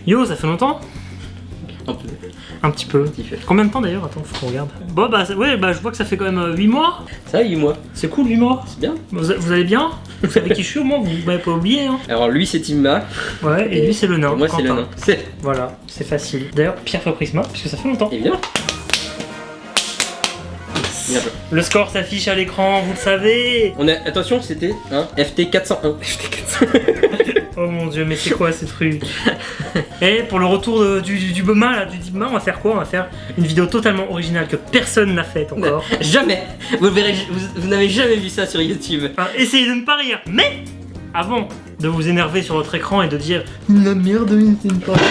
Yo, ça fait longtemps? Un peu. Un petit peu. Petit peu. Combien de temps d'ailleurs? Attends, faut qu'on regarde. Bon bah ouais, bah je vois que ça fait quand même 8 mois. Ça, 8 mois. C'est cool 8 mois. C'est bien. Vous allez bien? Vous savez qui je suis au moins, vous m'avez pas oublié hein. Alors lui c'est Timma. Ouais, et lui c'est le nain. Et moi c'est le Quentin. nain. C'est. Voilà, c'est facile. D'ailleurs, Pierre Prisma, puisque ça fait longtemps. Et bien. Bien joué. Le score s'affiche à l'écran, vous le savez. On a. Attention, c'était un FT 401. Oh mon dieu, mais c'est quoi ces trucs? Et pour le retour du Boma, là, du Dibma, on va faire quoi? On va faire une vidéo totalement originale que personne n'a faite encore. Jamais. Vous verrez, vous n'avez jamais vu ça sur YouTube. Enfin, essayez de ne pas rire, mais avant de vous énerver sur votre écran et de dire la merde, c'est une partie.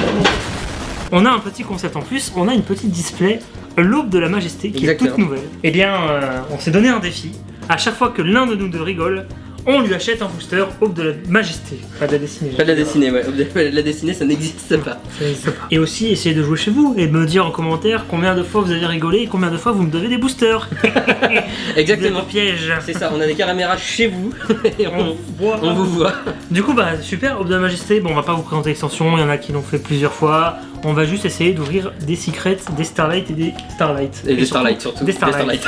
On a un petit concept en plus, on a une petite display l'aube de la majesté qui Exactement. est toute nouvelle. Eh bien, on s'est donné un défi. À chaque fois que l'un de nous deux rigole, on lui achète un booster aube de la majesté. Pas de la dessinée. Pas de la dessinée, ouais. La dessinée, ça n'existe pas. Ça n'existe pas. Et aussi, essayez de jouer chez vous et de me dire en commentaire combien de fois vous avez rigolé et combien de fois vous me devez des boosters. Exactement. Vous êtes au piège. C'est ça, on a des caméras chez vous et on vous voit. Du coup, bah super, Aube de la Majesté. Bon, on va pas vous présenter l'extension, il y en a qui l'ont fait plusieurs fois. On va juste essayer d'ouvrir des secrets, des Starlight et des Starlight. Et des Starlight surtout. Des Starlight.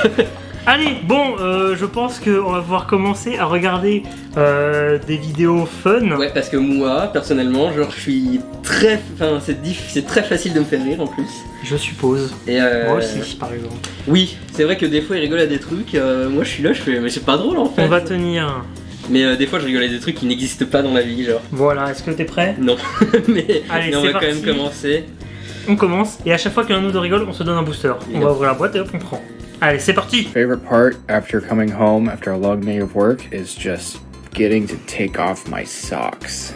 Allez, bon, je pense qu'on va pouvoir commencer à regarder des vidéos fun. Ouais, parce que moi, personnellement, genre, je suis très. Enfin, c'est très facile de me faire rire en plus. Je suppose. Et Moi aussi, par exemple. Oui, c'est vrai que des fois, il rigole à des trucs. Moi, je suis là, je fais, mais c'est pas drôle en fait. On va tenir. Mais des fois, je rigole à des trucs qui n'existent pas dans la vie, genre. Voilà, est-ce que t'es prêt? Non. mais Allez, on c'est va parti. quand même commencer. On commence, et à chaque fois qu'un de nous deux rigole, on se donne un booster. On va ouvrir la boîte et hop, on prend. Allez, c'est parti! Favorite part after coming home after a long day of work is just getting to take off my socks.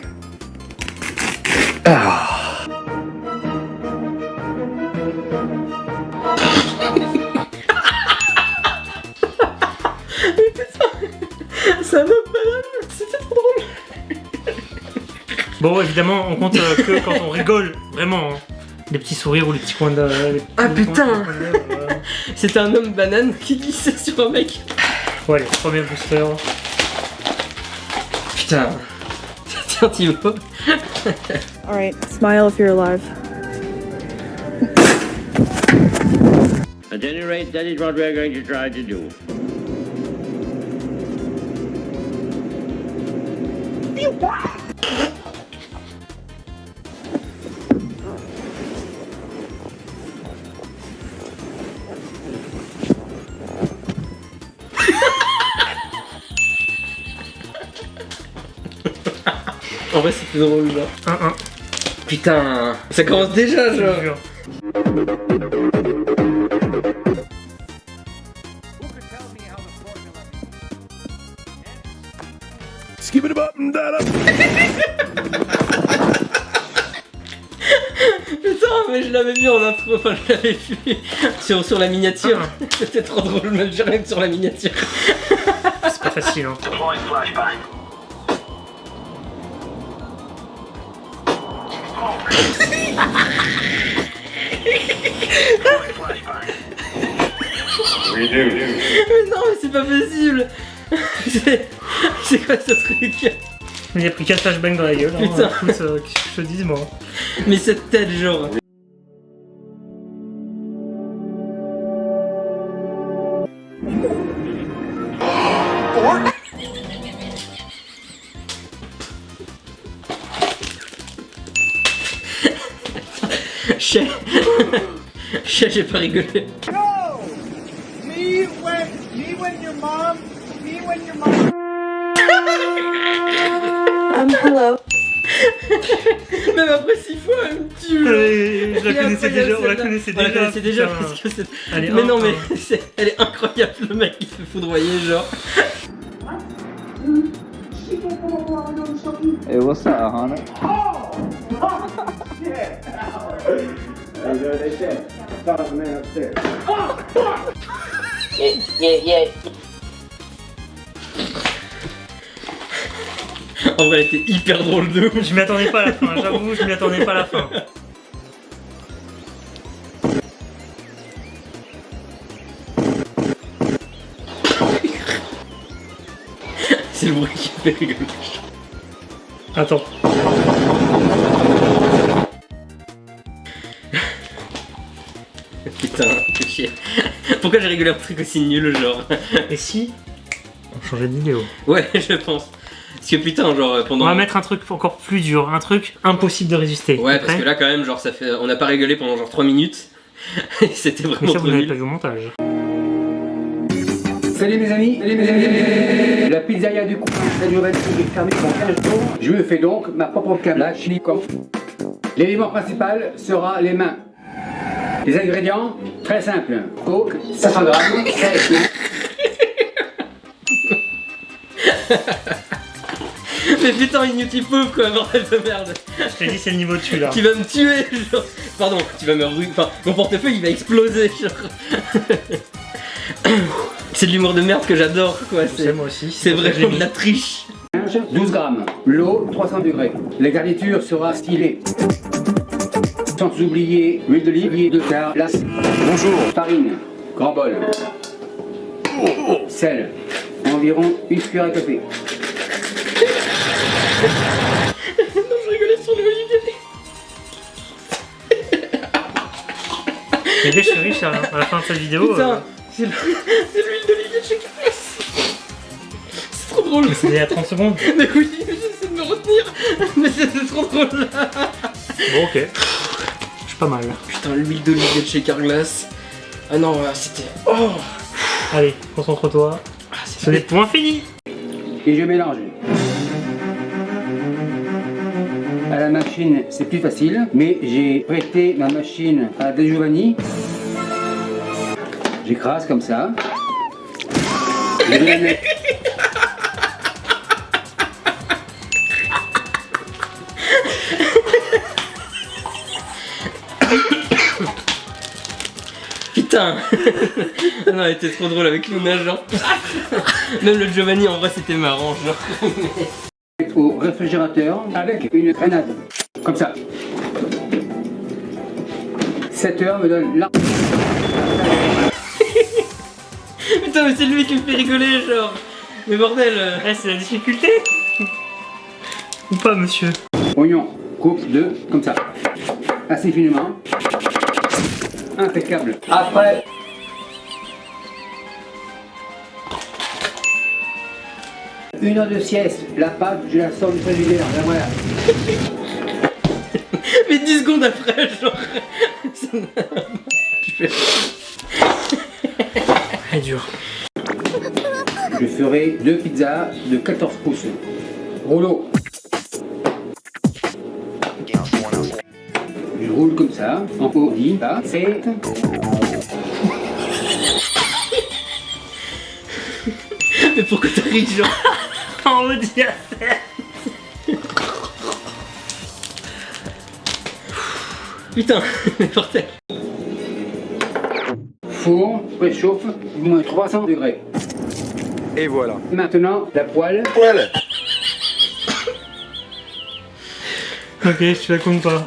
Ça me balade, c'était trop drôle. Bon, évidemment, on compte que quand on rigole, vraiment. Hein. Les petits sourires ou les petits coins de. Ah, putain. Voilà. C'était un homme banane qui glissait sur un mec. Bon, allez, premier booster. Putain. Tiens, Thibaut. Alright, smile if you're alive. At any rate, that is what we are going to try to do. En vrai, c'était drôle, genre. 1-1. Putain, ça commence déjà, Je genre. te jure. Putain, mais je l'avais vu en intro, enfin, je l'avais vu sur la miniature. C'était trop drôle, même rien que sur la miniature. C'est pas facile, hein. Mais non, mais c'est pas possible. C'est quoi ce truc? Il a pris 4 flashbangs dans la gueule. Hein. Putain. Écoute, qu'est-ce que je te dise, moi? Mais cette tête, genre. Chais, j'ai pas rigolé. Hello. Même après 6 fois, elle me tue. Je la connaissais déjà, on la connaissait On la déjà. connaissait déjà putain. parce que c'est. Allez, Mais un, non, un. mais elle est incroyable, le mec qui se fait foudroyer, genre. Hey, what's that, Hana? En vrai, elle était hyper drôle de ouf. Je m'y attendais pas à la fin, j'avoue, je m'y attendais pas à la fin. C'est le bruit qui fait rigoler. Attends. putain, fais chier. Pourquoi j'ai rigolé un truc aussi nul, genre? Et si on changeait de vidéo? Ouais, je pense. Parce que putain, genre pendant. On va mettre un truc encore plus dur, un truc impossible de résister. Ouais, T'es parce prêt que là, quand même, genre, ça fait. On n'a pas rigolé pendant genre 3 minutes. Et c'était Mais vraiment ça, vous trop n'avez pas nul. vu au montage. Salut mes amis, la pizzeria du coin, la Giovanni est fermée pendant 15 jours. Je me fais donc ma propre câble, chili con. L'élément principal sera les mains. Les ingrédients, très simples. Coke, 500 grammes, sel. Mais putain, inutile pauvre quoi, bordel de merde. Je t'ai dit, c'est le niveau dessus là. Tu vas me tuer, genre. Pardon, tu vas me ruiner. Enfin, mon portefeuille il va exploser, genre. C'est de l'humour de merde que j'adore, quoi. Je sais, moi aussi. C'est pour ça que vraiment j'ai de la mis. triche. 12 grammes. L'eau, 300 degrés. La garniture sera stylée. Sans oublier l'huile d'olive, de quart, glace. Bonjour. Farine, grand bol. Sel, environ une cuillère à café. Non, je rigolais sur le Olivier. Et bien, je suis riche à la fin de cette vidéo. Putain, c'est l'huile d'olivier de chez Carlos. C'est trop drôle. C'était il y a 30 secondes. Mais oui, j'essaie de me retenir. Mais c'est trop drôle. Bon, ok. Je suis pas mal. Putain, l'huile d'olivier de chez Carglass. Ah non, c'était. Oh. Allez, concentre-toi. Ah, c'est Ce n'est point fini. Et je mélange. À la machine, c'est plus facile, mais j'ai prêté ma machine à De Giovanni. J'écrase comme ça. Je vais la mettre. Putain. Ah non, elle était trop drôle avec Luna, genre. Même le Giovanni en vrai c'était marrant, genre. Au réfrigérateur avec une grenade. Comme ça. 7 heures me donne là. Putain, mais c'est lui qui me fait rigoler, genre. Mais bordel. Eh, c'est la difficulté. Ou pas, monsieur? Oignon, coupe de comme ça. Assez finement. Impeccable. Après. Une heure de sieste, la pâte, je la sors du frigidaire, la voilà. Mais 10 secondes après, genre. Elle est dure. Je ferai 2 pizzas de 14 pouces. Rouleau. Je roule comme ça, en pot 10, là, 7. Mais pourquoi t'as ri, genre? On me dit à Putain, mais bordel. Four, préchauffe, moins 300 degrés. Et voilà. Maintenant, la poêle. Ok, je te la compte pas.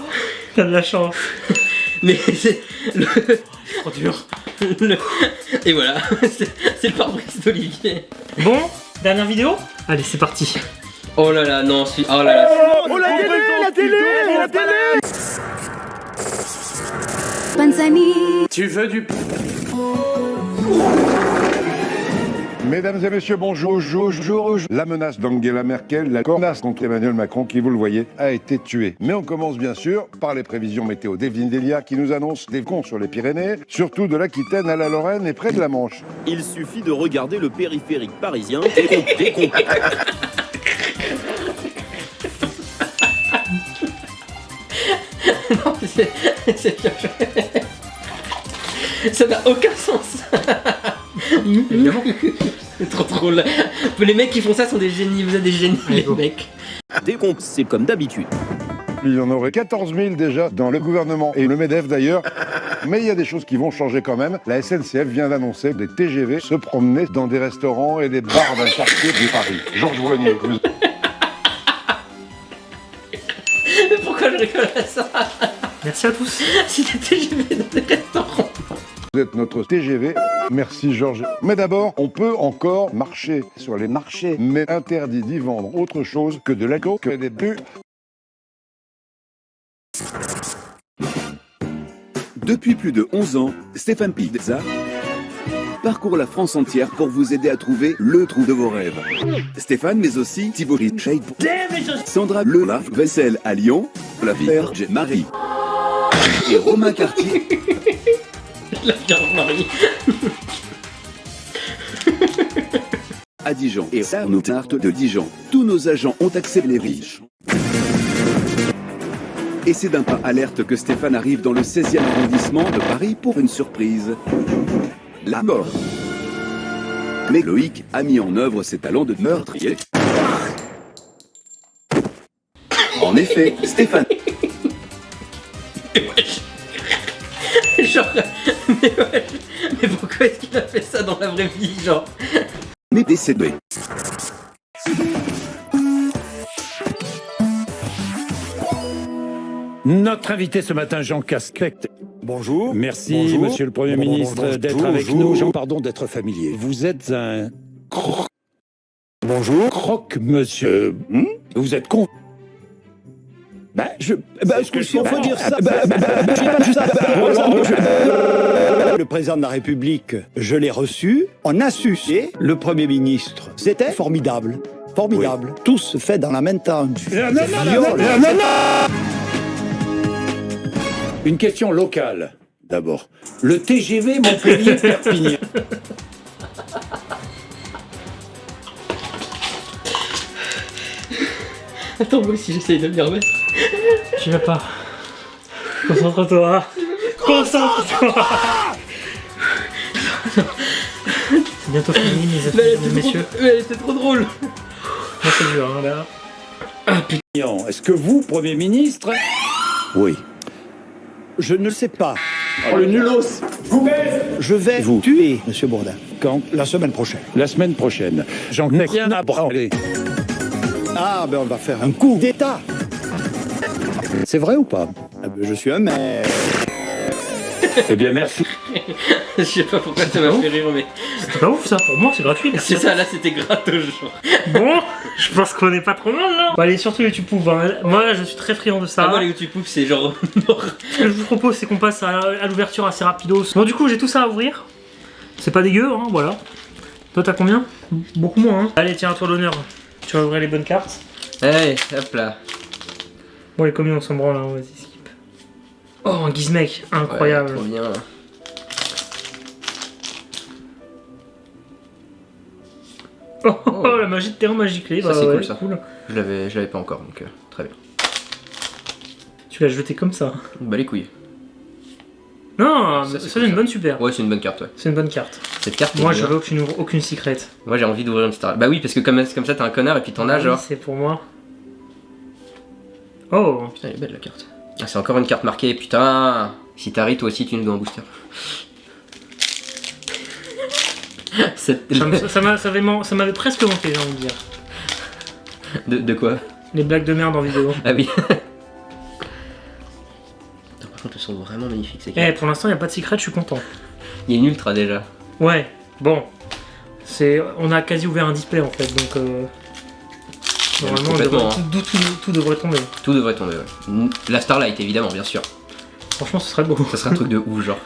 T'as de la chance. Mais c'est. Trop dur. Et voilà, c'est le pare-brise d'Olivier. Bon, dernière vidéo? Allez, c'est parti. Oh là là, non, oh là là. Oh la télé, la télé, la télé. Panzani. Tu veux du... Mesdames et messieurs, bonjour. La menace d'Angela Merkel, la menace contre Emmanuel Macron, qui, vous le voyez, a été tuée. Mais on commence bien sûr par les prévisions météo d'Evelyne Delia qui nous annonce des cons sur les Pyrénées, surtout de l'Aquitaine à la Lorraine et près de la Manche. Il suffit de regarder le périphérique parisien. Non, c'est bien joué. Ça n'a aucun sens. C'est trop drôle. Les mecs qui font ça sont des génies, vous êtes des génies, les mecs. Décompte, c'est comme d'habitude. Il y en aurait 14 000 déjà dans le gouvernement et le MEDEF d'ailleurs. Mais il y a des choses qui vont changer quand même. La SNCF vient d'annoncer des TGV se promener dans des restaurants et des bars d'un quartier de Paris. Georges Voignier, vous... Mais pourquoi je rigole à ça? Merci à tous. Si des TGV dans des restaurants. Vous êtes notre TGV. Merci Georges. Mais d'abord, on peut encore marcher sur les marchés, mais interdit d'y vendre autre chose que de l'alcool, que des bu. Depuis plus de 11 ans, Stéphane Pizza parcourt la France entière pour vous aider à trouver le trou de vos rêves. Stéphane, mais aussi Thibaut Richard, Sandra Le Lave-Vaisselle à Lyon, la Vierge Marie et Romain Cartier. La Vierge Marie. À Dijon et Arnaud Tarte de Dijon. Tous nos agents ont accepté les riches. Et c'est d'un pas alerte que Stéphane arrive dans le 16e arrondissement de Paris pour une surprise. La mort. Mais Loïc a mis en œuvre ses talents de meurtrier. En effet, Stéphane... Genre, mais pourquoi est-ce qu'il a fait ça dans la vraie vie, genre? n'est décédé. Notre invité ce matin, Jean Castex. Bonjour. Merci, Bonjour. monsieur le Premier ministre, d'être avec nous. Jean, pardon d'être familier. Vous êtes un... Bonjour. Croque, monsieur. Vous êtes con. Est-ce qu'on peut dire ça? Le président de la République, je l'ai reçu, on a su, et le Premier ministre. C'était formidable. Formidable. Tout se fait dans la même temps. Une question locale, d'abord. Le TGV Montpellier-Perpignan. Attends, moi aussi j'essaye de m'y remettre. Tu vas pas. Concentre-toi. Concentre-toi. C'est bientôt fini, mesdames et messieurs. Mais elle était trop drôle. Moi c'est dur, hein, là. Ah putain, est-ce que vous, Premier ministre... Oui. Je ne le sais pas. Oh, le nulos. Je vais vous tuer, monsieur Bourdin. Quand? La semaine prochaine. La semaine prochaine. J'en ai rien à branler. Ah, ben on va faire un coup d'État. C'est vrai ou pas? Ah ben, je suis un maire. Eh bien, merci. Je sais pas pourquoi ça m'a fait rire, mais... C'est pas ouf ça, pour moi c'est gratuit. C'est ça, là c'était gratos, genre. Bon, je pense qu'on est pas trop mal là. Bon, allez, surtout les tu-pouf, hein. Moi je suis très friand de ça. Ah, moi les YouTube c'est genre... Ce que je vous propose c'est qu'on passe à l'ouverture assez rapidos. Bon du coup j'ai tout ça à ouvrir. C'est pas dégueu, hein, voilà. Toi t'as combien? Beaucoup moins, hein. Allez, tiens, à toi l'honneur. Tu vas ouvrir les bonnes cartes. Allez, hop là. Bon, les communes on s'en branle, hein, vas-y, skip. Oh, un gizmec, incroyable. Ouais, trop bien. Oh, la magie de terrain magique clé, Ça c'est ouais, cool ça. Cool. Je l'avais pas encore, donc très bien. Tu l'as jeté comme ça. Bah les couilles. Non, Ça, ça c'est c'est cool, une bonne super. Ouais, c'est une bonne carte, ouais. C'est une bonne carte. Cette carte Moi est je bien. veux aucune secret. Moi j'ai envie d'ouvrir une star. Bah oui, parce que comme ça t'es un connard et puis t'en as Oui, genre. c'est pour moi. Oh. Putain, elle est belle la carte. Ah, c'est encore une carte marquée, putain. Si t'arrives, toi aussi tu nous dois un booster. Ça m'avait presque manqué, j'ai envie de dire. De quoi? Les blagues de merde en vidéo. Ah oui. Par contre, elles sont vraiment magnifiques ces cartes. Eh, pour l'instant, il n'y a pas de secret, je suis content. Il y a une ultra déjà. Ouais, bon. On a quasi ouvert un display en fait, donc. Normalement, tout devrait tomber. Tout devrait tomber, ouais. La Starlight, évidemment, bien sûr. Franchement, ce serait beau. Ça serait un truc de ouf, genre.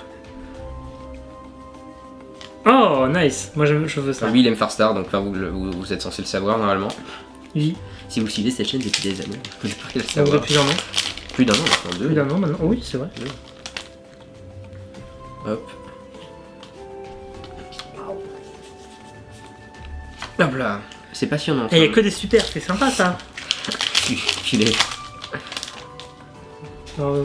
Oh, nice. Moi, je veux ça. Lui, il aime Farstar, donc enfin, vous êtes censé le savoir normalement. Oui. Si vous suivez cette chaîne depuis des années, vous devriez le Donc, savoir. depuis un an. Plus d'un an maintenant, deux. Plus d'un an maintenant. Oh, oui, c'est vrai. Hop. Hop là. C'est passionnant. Et il n'y a que des super, c'est sympa ça. Filé. Alors,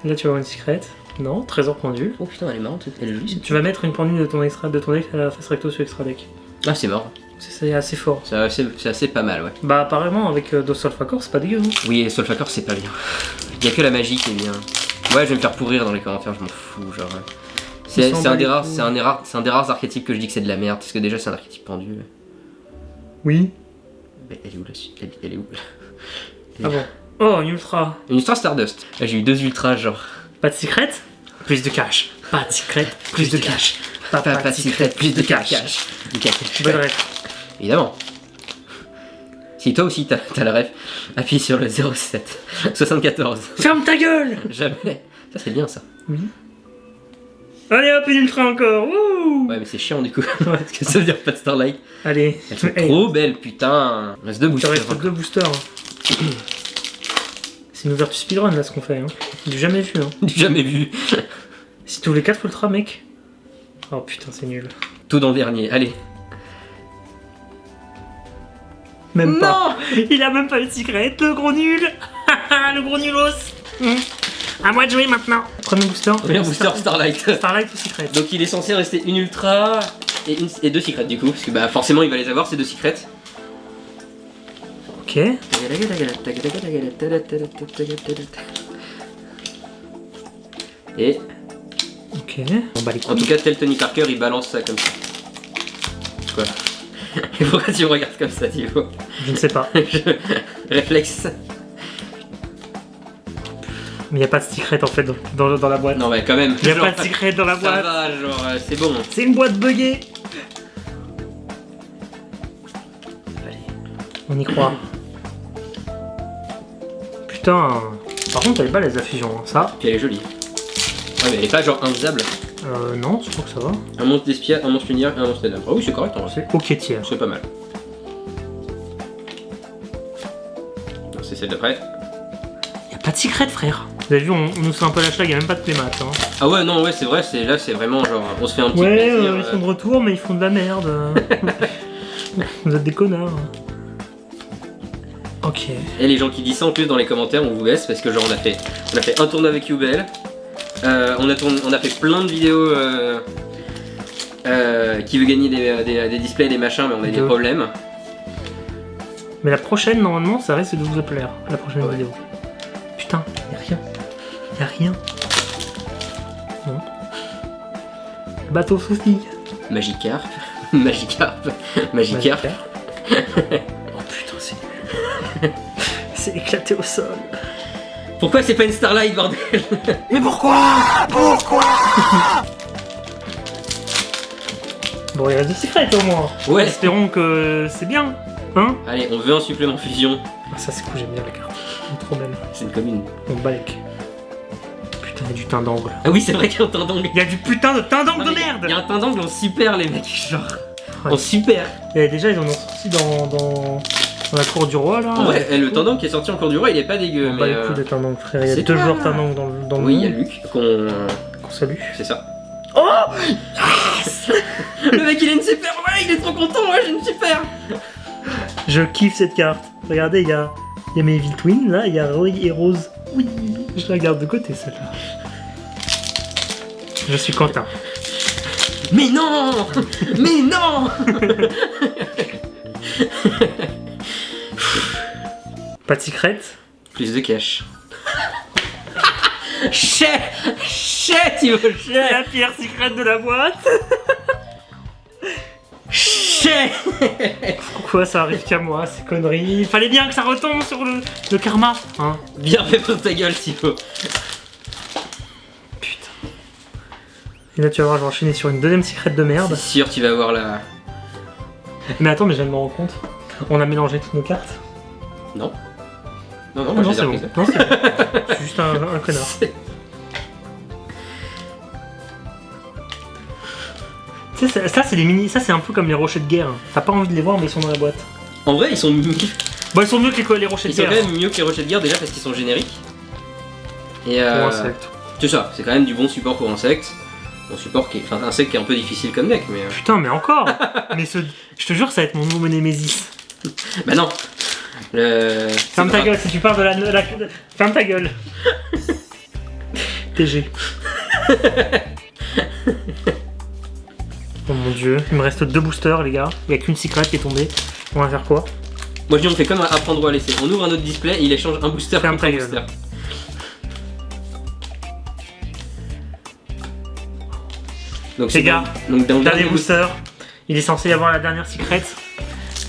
là, tu vas avoir une secret. Non, trésor pendule. Oh putain, elle est marrante, elle est jolie. Tu vas mettre une pendule de ton deck à la face recto sur extra deck. Ah, c'est marrant. C'est assez fort. C'est assez pas mal, ouais. Bah, apparemment, avec Dos Solfacor, c'est pas dégueu. Hein. Oui, et Solfacor, c'est pas bien. Il y a que la magie qui est bien. Ouais, je vais me faire pourrir dans les commentaires, je m'en fous, genre. C'est un des rares archétypes que je dis que c'est de la merde, parce que déjà c'est un archétype pendu. Oui. Mais elle est où la suite? Elle est où? Ah bon. Oh, une ultra. Une ultra Stardust. Là, j'ai eu 2 ultras, genre. Pas de secret? Plus de cash. Pas de secret, plus de cash. Pas de secret, plus de cash. Du cash. Bonne rêve. Évidemment. Si toi aussi t'as la ref, appuie sur le 07 74. Ferme ta gueule. Jamais. Ça c'est bien ça. Oui. Allez hop, une ultra encore. Wouh. Ouais mais c'est chiant du coup. Parce que ça veut dire pas de Starlight. Allez. Elles sont trop belles putain. Il reste 2 Il boosters. reste 2 boosters. C'est une ouverture speedrun là ce qu'on fait. Hein. Du jamais vu. Hein. Du jamais vu. Si tous les 4 ultra mec. Oh putain c'est nul. Tout dans le dernier. Allez. Même pas. Il a même pas le secret. Le gros nul. Le gros nulos. À moi de jouer maintenant. Premier booster. Premier booster Starlight. Starlight ou secret. Donc il est censé rester une ultra et 2 secrets du coup. Parce que bah forcément il va les avoir ces 2 secrets. Ok. Et. Ok. On bat les couilles. En tout cas tel Tony Parker il balance ça comme ça. Quoi? Et pourquoi tu me regardes comme ça Thibaut? Je ne sais pas. Réflexe. Mais il n'y a pas de secret en fait dans la boîte. Non mais quand même. Il n'y a pas de secret dans la Ça boîte. va genre c'est bon. C'est une boîte buggée. Allez. On y croit. Putain. Par contre elle est pas les affusions, hein. Ça. Puis elle est jolie. Ouais mais elle est pas genre invisable. Non, je crois que ça va. Un monstre d'espia, un monstre lunaire et un monstre des dames. Ah oui c'est correct en vrai. C'est ok tiers. C'est pas mal. Non, c'est celle d'après. Y'a pas de secret frère. Vous avez vu, on nous fait un peu la schlag, y'a même pas de playmat. Hein. Ah ouais non ouais c'est vrai, là c'est vraiment genre on se fait un petit Ouais, plaisir. ils sont de retour mais ils font de la merde. Vous êtes des connards. Ok. Et les gens qui disent ça en plus dans les commentaires on vous laisse parce que genre on a fait un tournoi avec UBL. On a fait plein de vidéos qui veut gagner des displays, des machins, mais on a des problèmes. Mais la prochaine, normalement, ça risque de vous plaire. La prochaine vidéo. Putain, y'a rien. Y'a rien. Non. Bateau souci. Magikarp. Magikarp. Magikarp. Oh putain, c'est nul. C'est éclaté au sol. Pourquoi c'est pas une Starlight, bordel? Mais pourquoi? Bon, il reste du secret au moins. Ouais. Espérons que c'est bien. Hein? Allez, on veut un supplément fusion. Ah, ça c'est cool, j'aime bien la carte. Elle est trop belle. C'est une commune. On balèque. Putain, il y a du teint d'angle. Ah oui, c'est vrai qu'il y a un teint d'angle. Il y a du putain de teint d'angle de merde. Il y a un teint d'angle en super, les mecs, genre. Ouais. En super. Et déjà, ils en ont sorti dans la cour du roi là. Ouais, et le teint d'angle qui est sorti en cours du roi, il est pas dégueu. On mais bat les couilles de teint d'angle, frère. Il y a c'est 2 toi. joueurs teint d'angle dans le oui, monde. il y a Luc qu'on salue. C'est ça. Oh yes. Le mec il a une super, ouais, il est trop content, ouais, j'ai une super. Je kiffe cette carte. Regardez, il y a mes Evil Twins là, il y a Roy et Rose. Oui, je la garde de côté celle-là. Je suis content. Mais non. Mais non. Pas de secret. Plus de cash. Chais, il veut C'est la pire secret de la boîte. Chais. Pourquoi ça arrive qu'à moi, ces conneries? Il fallait bien que ça retombe sur le karma, hein. Bien fait pour ta gueule, Thibaut. Putain. Et là, tu vas voir, je vais enchaîner sur une deuxième secret de merde. C'est sûr, tu vas avoir la... Mais attends, mais je viens de me rendre compte. On a mélangé toutes nos cartes. Non. Non, moi non, j'ai c'est bon. repris. Non, c'est bon. Je suis juste un connard. Tu sais, ça c'est les mini, ça c'est un peu comme les rochers de guerre. T'as pas envie de les voir, mais ils sont dans la boîte. En vrai, ils sont mieux. Bon, ils sont mieux que les rochers de Ils sont guerre. quand même mieux que les rochers de guerre déjà parce qu'ils sont génériques. Et Pour insectes. c'est ça, c'est quand même du bon support pour insectes. Bon support qui est, enfin insecte qui est un peu difficile comme deck, mais. Putain, mais encore. Mais je te jure, ça va être mon nouveau Némésis. Bah non. Ferme ta gueule si tu parles de la... Ferme ta gueule. TG. Oh mon dieu, il me reste 2 boosters les gars. Il n'y a qu'une secret qui est tombée. On va faire quoi? Moi je dis on fait comme apprendre ou à laisser. On ouvre un autre display et il échange un booster Ferme contre ta un gueule. booster. Donc Les gars, donc dans le dernier dernier booster. Il est censé y avoir la dernière secret.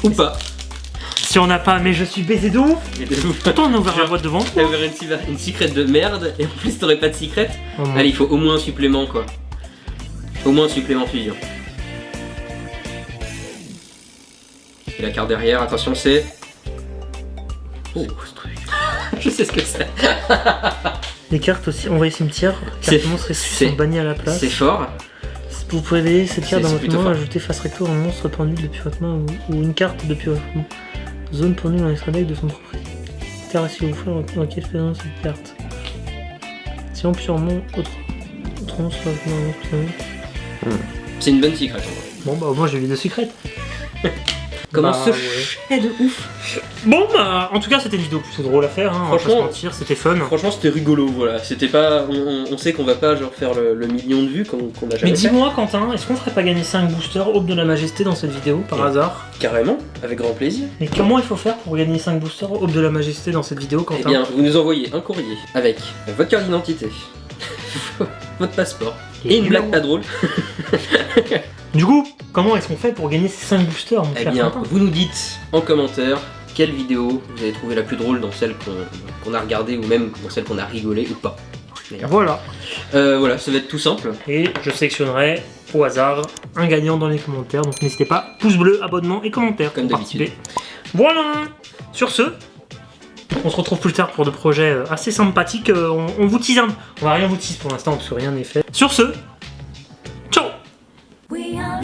ou pas. Si on n'a pas, mais je suis baisé de ouf. Mais de ouf. Pourtant on a ouvert la boîte devant. T'as ouvert une secret de merde et en plus t'aurais pas de secret. Oh mon Allez, il faut au moins un supplément quoi. Au moins un supplément fusion. Et la carte derrière, attention c'est... Oh, ce truc. Je sais ce que c'est. Les cartes aussi, envoyé cimetière, cartes monstres et sont bannies à la place. C'est fort. Vous pouvez laisser cette carte dans C'est votre plutôt main, fort. ajouter face recto un monstre pendu depuis votre main ou une carte depuis votre main. Zone pendue dans l'extra deck de son propriétaire si vous voulez dans quelle faisant cette carte. Sinon purement autre monstre dans un monstre. C'est une bonne secret. Bon bah au moins j'ai vu de secrètes. Comment Bah, se ouais. fait de ouf. Bon bah en tout cas c'était une vidéo plutôt drôle à faire, hein, on va pas se Franchement, mentir, c'était fun. Franchement c'était rigolo, voilà. C'était pas. On sait qu'on va pas genre faire le million de vues qu'on a jamais Mais fait. dis-moi Quentin, est-ce qu'on ferait pas gagner 5 boosters Aube de la Majesté dans cette vidéo par hasard? Carrément, avec grand plaisir. Mais comment il faut faire pour gagner 5 boosters Aube de la Majesté dans cette vidéo Quentin? Eh bien, vous nous envoyez un courrier avec votre carte d'identité, votre passeport et une blague pas drôle. Du coup, comment est-ce qu'on fait pour gagner ces 5 boosters mon Eh cher bien, Quentin vous nous dites en commentaire quelle vidéo vous avez trouvé la plus drôle dans celle qu'on a regardée ou même dans celle qu'on a rigolé ou pas. D'ailleurs. Voilà. Voilà, ça va être tout simple. Et je sélectionnerai au hasard un gagnant dans les commentaires. Donc n'hésitez pas, pouce bleu, abonnement et commentaires Comme pour d'habitude. participer. Voilà. Sur ce, on se retrouve plus tard pour de projets assez sympathiques. On vous tease un... On va rien vous tease pour l'instant parce que rien n'est fait. Sur ce, ciao. We are